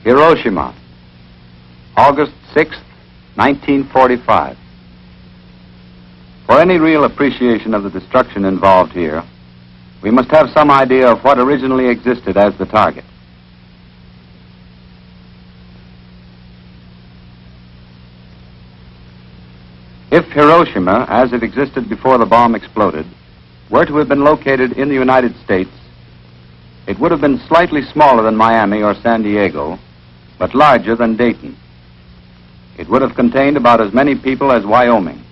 Hiroshima, August 6, 1945. For any real appreciation of the destruction involved here, we must have some idea of what originally existed as the target. If Hiroshima, as it existed before the bomb exploded, were to have been located in the United States, it would have been slightly smaller than Miami or San Diego, but larger than Dayton. It would have contained about as many people as Wyoming.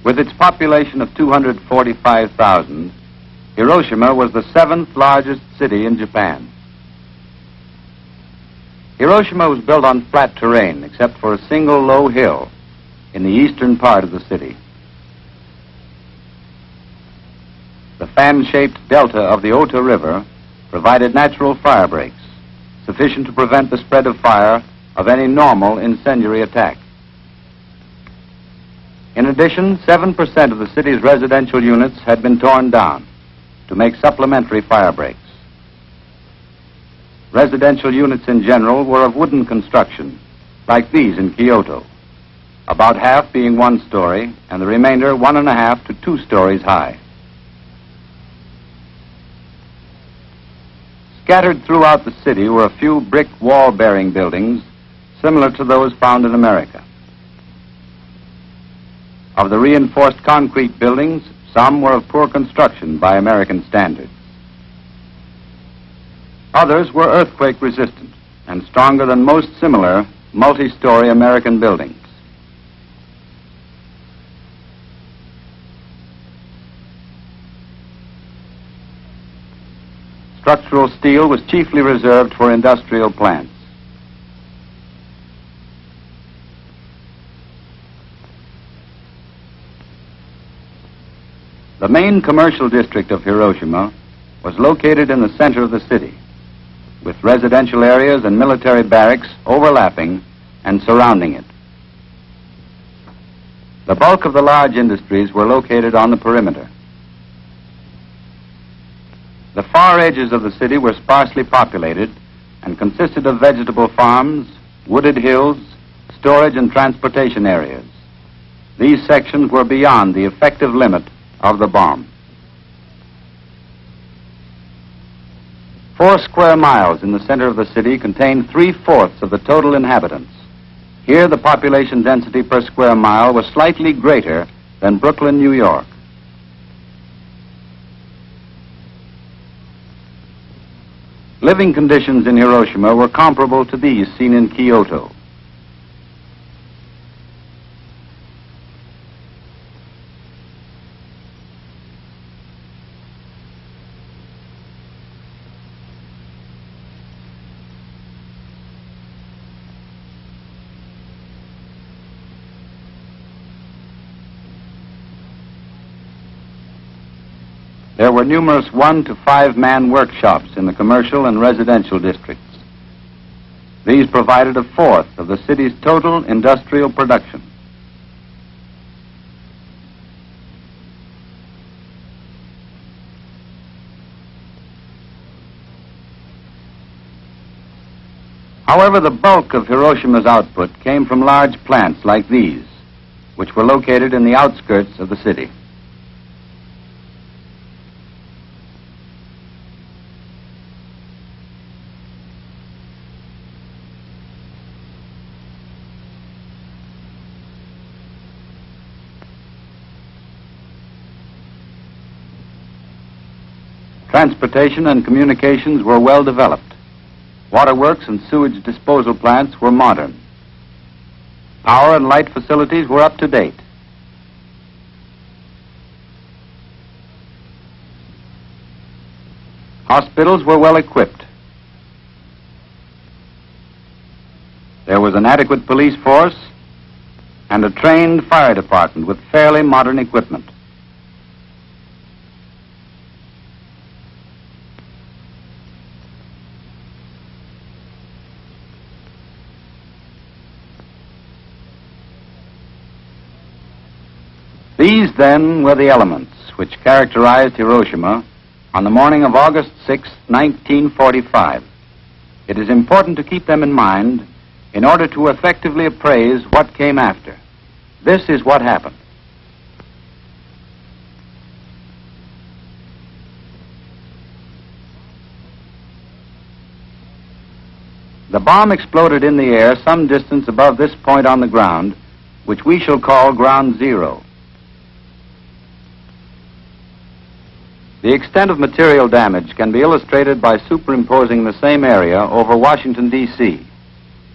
With its population of 245,000, Hiroshima was the seventh largest city in Japan. Hiroshima was built on flat terrain, except for a single low hill in the eastern part of the city. The fan-shaped delta of the Ota River provided natural fire breaks, sufficient to prevent the spread of fire of any normal incendiary attack. In addition, 7% of the city's residential units had been torn down to make supplementary fire breaks. Residential units in general were of wooden construction, like these in Kyoto, about half being 1 story and the remainder 1.5 to 2 stories high. Scattered throughout the city were a few brick wall-bearing buildings similar to those found in America. Of the reinforced concrete buildings, some were of poor construction by American standards. Others were earthquake-resistant and stronger than most similar multi-story American buildings. Structural steel was chiefly reserved for industrial plants. The main commercial district of Hiroshima was located in the center of the city, with residential areas and military barracks overlapping and surrounding it. The bulk of the large industries were located on the perimeter. The far edges of the city were sparsely populated and consisted of vegetable farms, wooded hills, storage and transportation areas. These sections were beyond the effective limit of the bomb. 4 square miles in the center of the city contained 3/4 of the total inhabitants. Here the population density per square mile was slightly greater than Brooklyn, New York. Living conditions in Hiroshima were comparable to these seen in Kyoto. There were numerous 1 to 5 man workshops in the commercial and residential districts. These provided 1/4 of the city's total industrial production. However, the bulk of Hiroshima's output came from large plants like these, which were located in the outskirts of the city. Transportation and communications were well developed. Waterworks and sewage disposal plants were modern. Power and light facilities were up to date. Hospitals were well equipped. There was an adequate police force and a trained fire department with fairly modern equipment. These, then, were the elements which characterized Hiroshima on the morning of August 6, 1945. It is important to keep them in mind in order to effectively appraise what came after. This is what happened. The bomb exploded in the air some distance above this point on the ground, which we shall call Ground Zero. The extent of material damage can be illustrated by superimposing the same area over Washington, D.C.,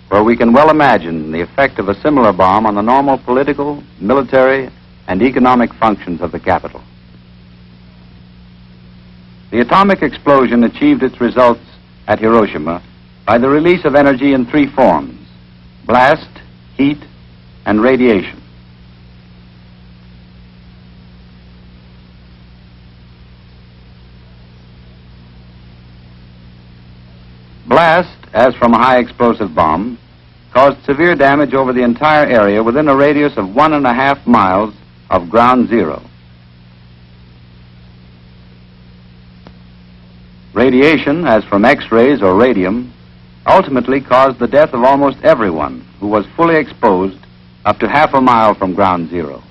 where we can well imagine the effect of a similar bomb on the normal political, military, and economic functions of the capital. The atomic explosion achieved its results at Hiroshima by the release of energy in three forms: blast, heat, and radiation. Blast, as from a high explosive bomb, caused severe damage over the entire area within a radius of 1.5 miles of Ground Zero. Radiation, as from X-rays or radium, ultimately caused the death of almost everyone who was fully exposed up to 1/2 mile from Ground Zero.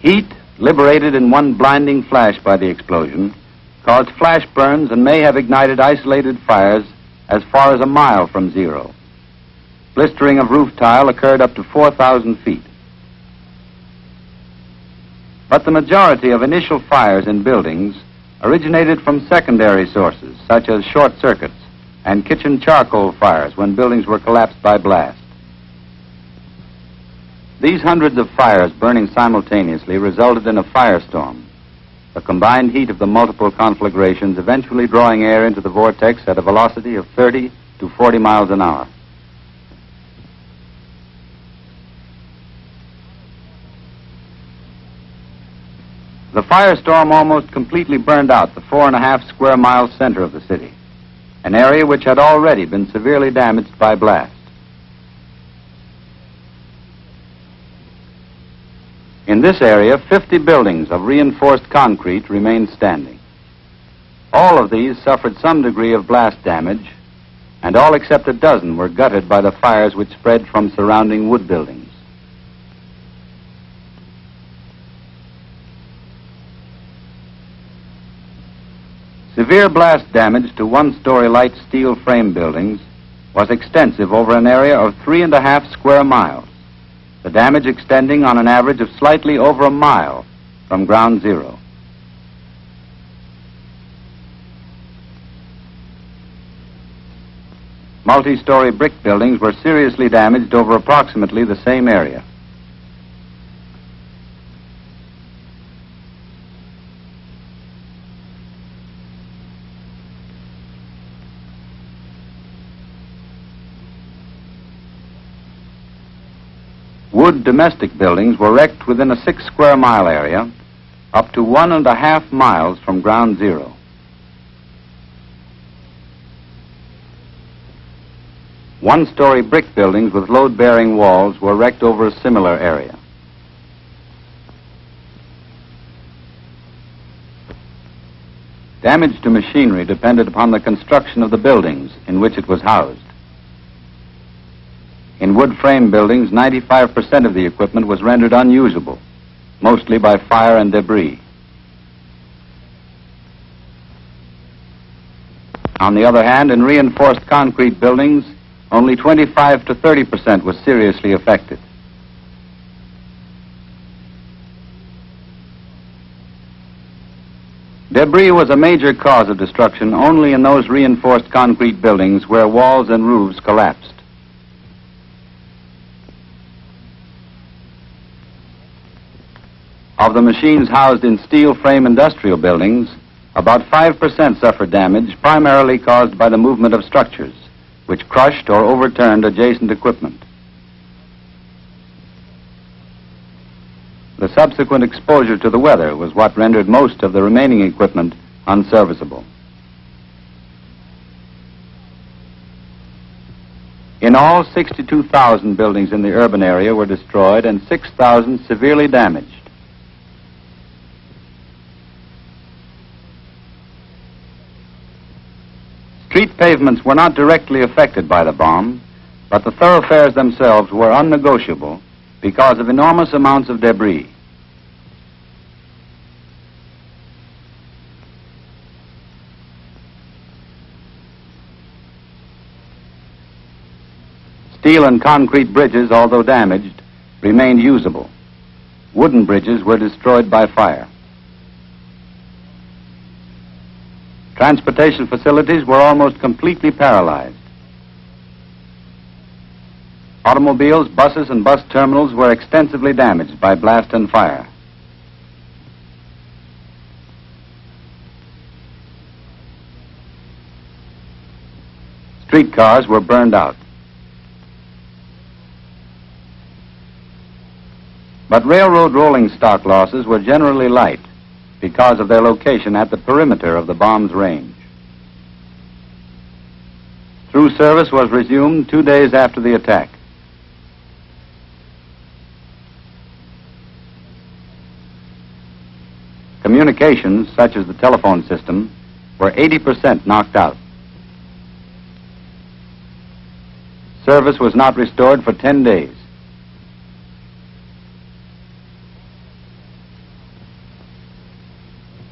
Heat, liberated in one blinding flash by the explosion, caused flash burns and may have ignited isolated fires as far as 1 mile from Zero. Blistering of roof tile occurred up to 4,000 feet. But the majority of initial fires in buildings originated from secondary sources, such as short circuits and kitchen charcoal fires when buildings were collapsed by blast. These hundreds of fires burning simultaneously resulted in a firestorm, the combined heat of the multiple conflagrations eventually drawing air into the vortex at a velocity of 30 to 40 miles an hour. The firestorm almost completely burned out the 4.5 square mile center of the city, an area which had already been severely damaged by blast. In this area, 50 buildings of reinforced concrete remained standing. All of these suffered some degree of blast damage, and all except a dozen were gutted by the fires which spread from surrounding wood buildings. Severe blast damage to one-story light steel frame buildings was extensive over an area of 3.5 square miles, the damage extending on an average of slightly over 1 mile from Ground Zero. Multi-story brick buildings were seriously damaged over approximately the same area. Wood domestic buildings were wrecked within a 6 square mile area, up to 1.5 miles from Ground Zero. One-story brick buildings with load-bearing walls were wrecked over a similar area. Damage to machinery depended upon the construction of the buildings in which it was housed. In wood frame buildings, 95% of the equipment was rendered unusable, mostly by fire and debris. On the other hand, in reinforced concrete buildings, only 25 to 30% was seriously affected. Debris was a major cause of destruction only in those reinforced concrete buildings where walls and roofs collapsed. Of the machines housed in steel frame industrial buildings, about 5% suffered damage primarily caused by the movement of structures, which crushed or overturned adjacent equipment. The subsequent exposure to the weather was what rendered most of the remaining equipment unserviceable. In all, 62,000 buildings in the urban area were destroyed and 6,000 severely damaged. Street pavements were not directly affected by the bomb, but the thoroughfares themselves were unnegotiable because of enormous amounts of debris. Steel and concrete bridges, although damaged, remained usable. Wooden bridges were destroyed by fire. Transportation facilities were almost completely paralyzed. Automobiles, buses, and bus terminals were extensively damaged by blast and fire. Streetcars were burned out. But railroad rolling stock losses were generally light because of their location at the perimeter of the bomb's range. Through service was resumed 2 days after the attack. Communications, such as the telephone system, were 80% knocked out. Service was not restored for 10 days.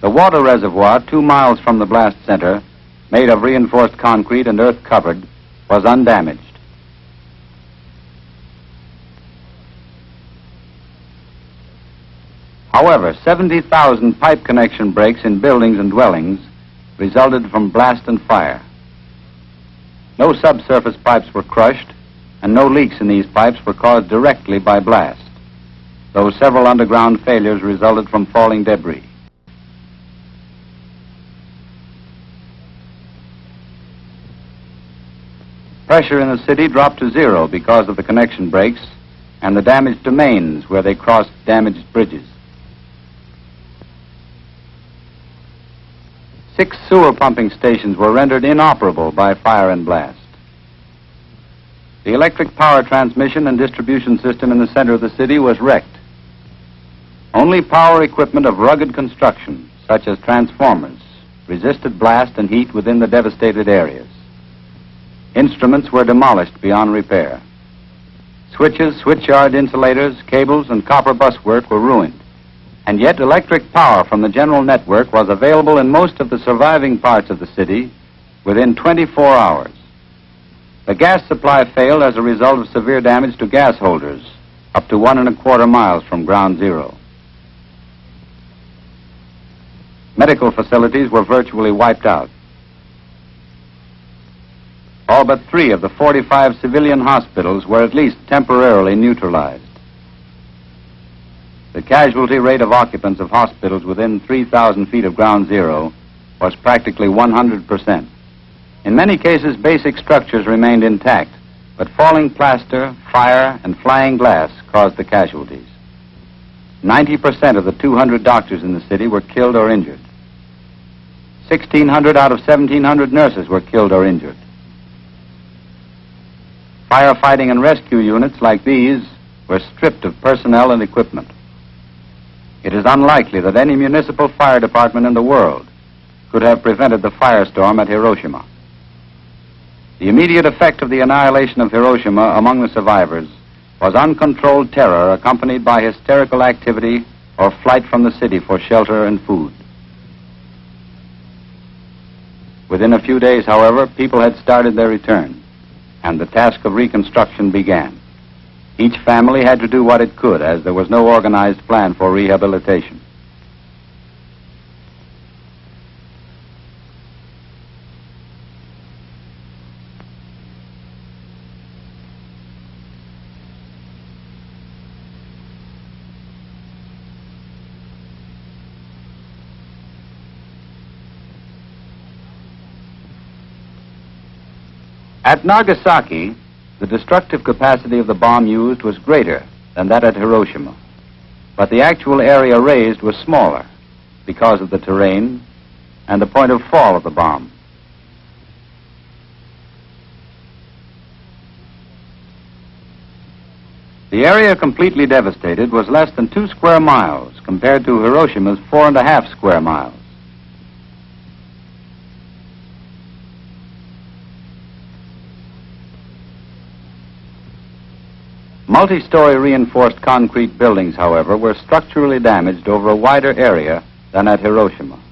The water reservoir, 2 miles from the blast center, made of reinforced concrete and earth covered, was undamaged. However, 70,000 pipe connection breaks in buildings and dwellings resulted from blast and fire. No subsurface pipes were crushed, and no leaks in these pipes were caused directly by blast, though several underground failures resulted from falling debris. Pressure in the city dropped to zero because of the connection breaks and the damaged domains where they crossed damaged bridges. 6 sewer pumping stations were rendered inoperable by fire and blast. The electric power transmission and distribution system in the center of the city was wrecked. Only power equipment of rugged construction, such as transformers, resisted blast and heat within the devastated areas. Instruments were demolished beyond repair. Switches, switchyard insulators, cables, and copper buswork were ruined. And yet electric power from the general network was available in most of the surviving parts of the city within 24 hours. The gas supply failed as a result of severe damage to gas holders up to 1¼ miles from ground zero. Medical facilities were virtually wiped out. All but 3 of the 45 civilian hospitals were at least temporarily neutralized. The casualty rate of occupants of hospitals within 3,000 feet of ground zero was practically 100%. In many cases, basic structures remained intact, but falling plaster, fire, and flying glass caused the casualties. 90% of the 200 doctors in the city were killed or injured. 1,600 out of 1,700 nurses were killed or injured. Firefighting and rescue units like these were stripped of personnel and equipment. It is unlikely that any municipal fire department in the world could have prevented the firestorm at Hiroshima. The immediate effect of the annihilation of Hiroshima among the survivors was uncontrolled terror accompanied by hysterical activity or flight from the city for shelter and food. Within a few days, however, people had started their return, and the task of reconstruction began. Each family had to do what it could, as there was no organized plan for rehabilitation. At Nagasaki, the destructive capacity of the bomb used was greater than that at Hiroshima, but the actual area razed was smaller because of the terrain and the point of fall of the bomb. The area completely devastated was less than 2 square miles compared to Hiroshima's 4.5 square miles. Multi-story reinforced concrete buildings, however, were structurally damaged over a wider area than at Hiroshima.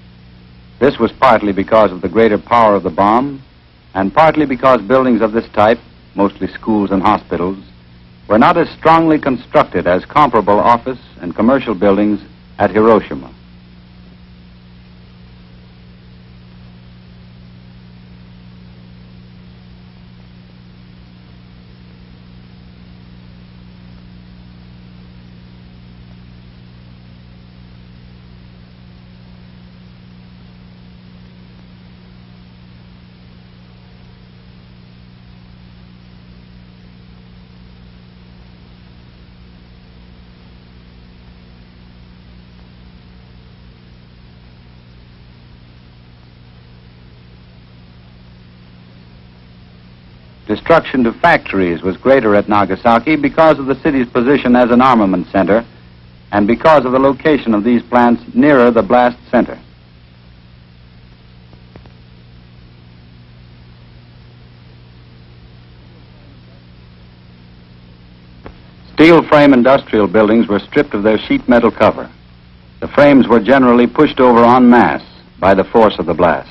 This was partly because of the greater power of the bomb, and partly because buildings of this type, mostly schools and hospitals, were not as strongly constructed as comparable office and commercial buildings at Hiroshima. Destruction to factories was greater at Nagasaki because of the city's position as an armament center and because of the location of these plants nearer the blast center. Steel frame industrial buildings were stripped of their sheet metal cover. The frames were generally pushed over en masse by the force of the blast.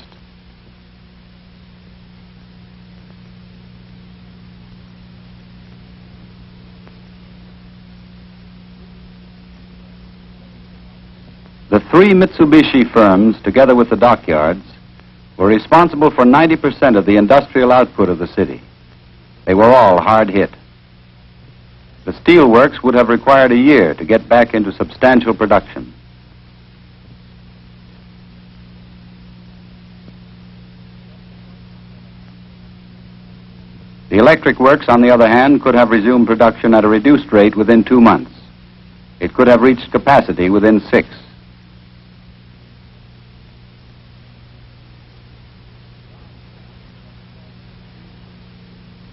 The 3 Mitsubishi firms, together with the dockyards, were responsible for 90% of the industrial output of the city. They were all hard hit. The steel works would have required a year to get back into substantial production. The electric works, on the other hand, could have resumed production at a reduced rate within 2 months. It could have reached capacity within 6.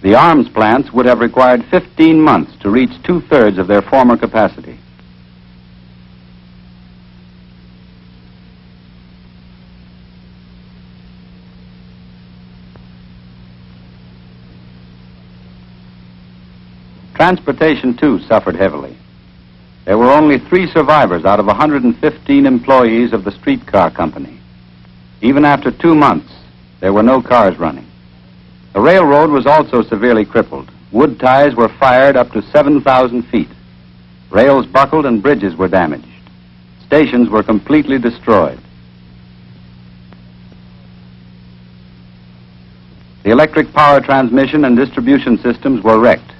The arms plants would have required 15 months to reach 2/3 of their former capacity. Transportation, too, suffered heavily. There were only 3 survivors out of 115 employees of the streetcar company. Even after 2 months, there were no cars running. The railroad was also severely crippled. Wood ties were fired up to 7,000 feet. Rails buckled and bridges were damaged. Stations were completely destroyed. The electric power transmission and distribution systems were wrecked.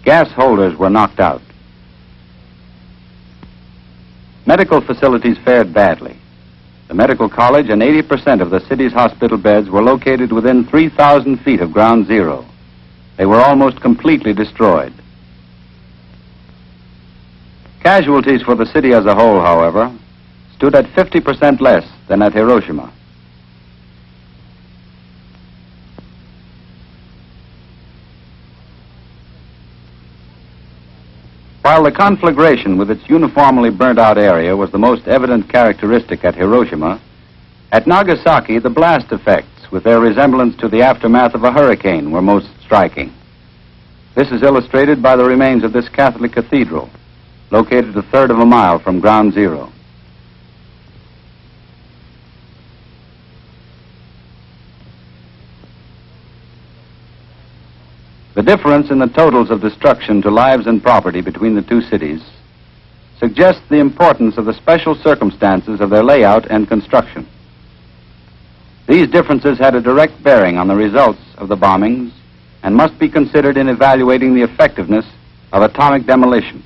Gas holders were knocked out. Medical facilities fared badly. The medical college and 80% of the city's hospital beds were located within 3,000 feet of ground zero. They were almost completely destroyed. Casualties for the city as a whole, however, stood at 50% less than at Hiroshima. While the conflagration with its uniformly burnt-out area was the most evident characteristic at Hiroshima, at Nagasaki the blast effects, with their resemblance to the aftermath of a hurricane, were most striking. This is illustrated by the remains of this Catholic cathedral, located 1/3 of a mile from ground zero. The difference in the totals of destruction to lives and property between the 2 cities suggests the importance of the special circumstances of their layout and construction. These differences had a direct bearing on the results of the bombings and must be considered in evaluating the effectiveness of atomic demolition.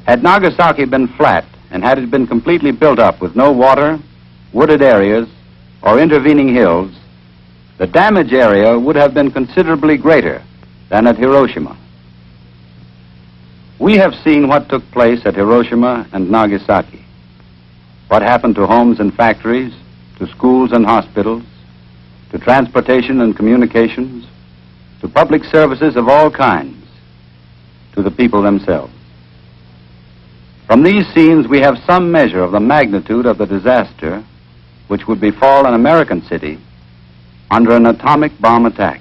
Had Nagasaki been flat, and had it been completely built up with no water, wooded areas, or intervening hills, the damage area would have been considerably greater than at Hiroshima. We have seen what took place at Hiroshima and Nagasaki. What happened to homes and factories, to schools and hospitals, to transportation and communications, to public services of all kinds, to the people themselves. From these scenes, we have some measure of the magnitude of the disaster which would befall an American city under an atomic bomb attack.